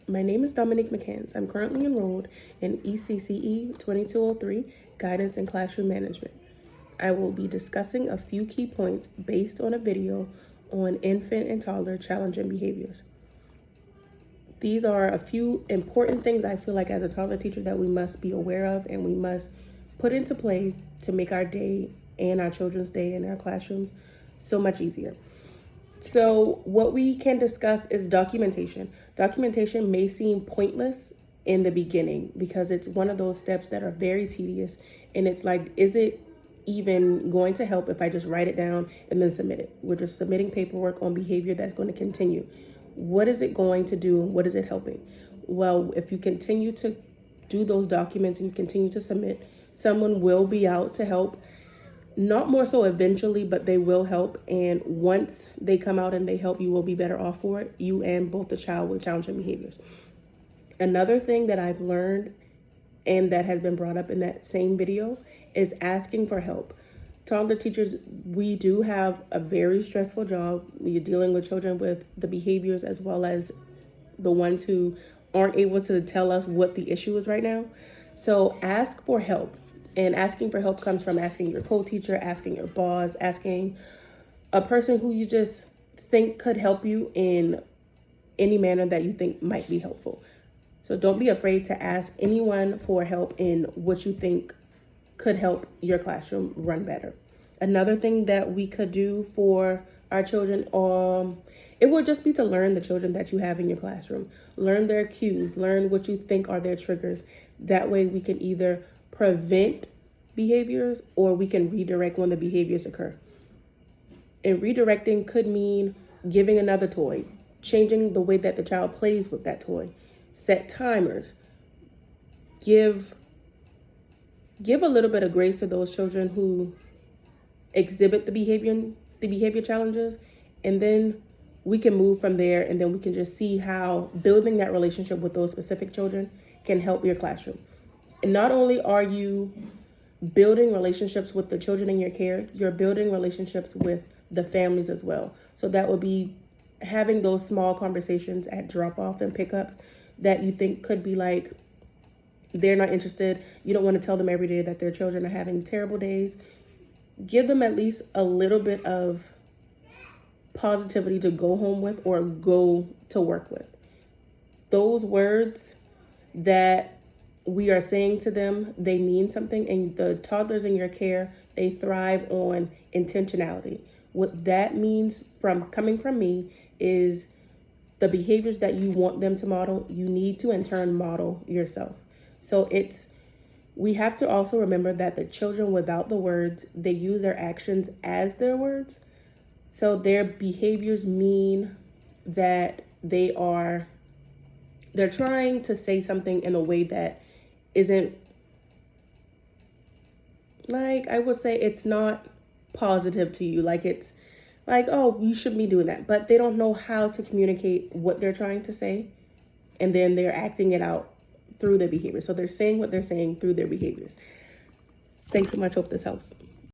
My name is Dominique McCanns. I'm currently enrolled in ECCE2203, Guidance in Classroom Management. I will be discussing a few key points based on a video on infant and toddler challenging behaviors. These are a few important things I feel like as a toddler teacher that we must be aware of and we must put into play to make our day and our children's day in our classrooms so much easier. So what we can discuss is documentation. Documentation may seem pointless in the beginning because it's one of those steps that are very tedious, and it's like, is it even going to help if I just write it down and then submit it? We're just submitting paperwork on behavior that's going to continue. What is it going to do? What is it helping? Well, if you continue to do those documents and you continue to submit, someone will be out to help. Not more so eventually, but they will help. And once they come out and they help, you will be better off for it, you and both the child with challenging behaviors. Another thing that I've learned and that has been brought up in that same video is asking for help. Toddler teachers, we do have a very stressful job. You're dealing with children with the behaviors as well as the ones who aren't able to tell us what the issue is right now. So ask for help. And asking for help comes from asking your co-teacher, asking your boss, asking a person who you just think could help you in any manner that you think might be helpful. So don't be afraid to ask anyone for help in what you think could help your classroom run better. Another thing that we could do for our children, it would just be to learn the children that you have in your classroom. Learn their cues, learn what you think are their triggers. That way we can either prevent behaviors or we can redirect when the behaviors occur. And redirecting could mean giving another toy, changing the way that the child plays with that toy, set timers, give a little bit of grace to those children who exhibit the behavior challenges, and then we can move from there, and then we can just see how building that relationship with those specific children can help your classroom. And not only are you building relationships with the children in your care, you're building relationships with the families as well. So that would be having those small conversations at drop-off and pickups that you think could be like, they're not interested. You don't want to tell them every day that their children are having terrible days. Give them at least a little bit of positivity to go home with or go to work with. Those words that we are saying to them, they mean something, and the toddlers in your care, they thrive on intentionality. What that means coming from me is the behaviors that you want them to model, you need to in turn model yourself. So we have to also remember that the children without the words, they use their actions as their words. So their behaviors mean that they're trying to say something in a way that isn't, like, I would say it's not positive to you. Like, it's like, oh, you shouldn't be doing that. But they don't know how to communicate what they're trying to say. And then they're acting it out through their behavior. So they're saying what they're saying through their behaviors. Thanks so much. Hope this helps.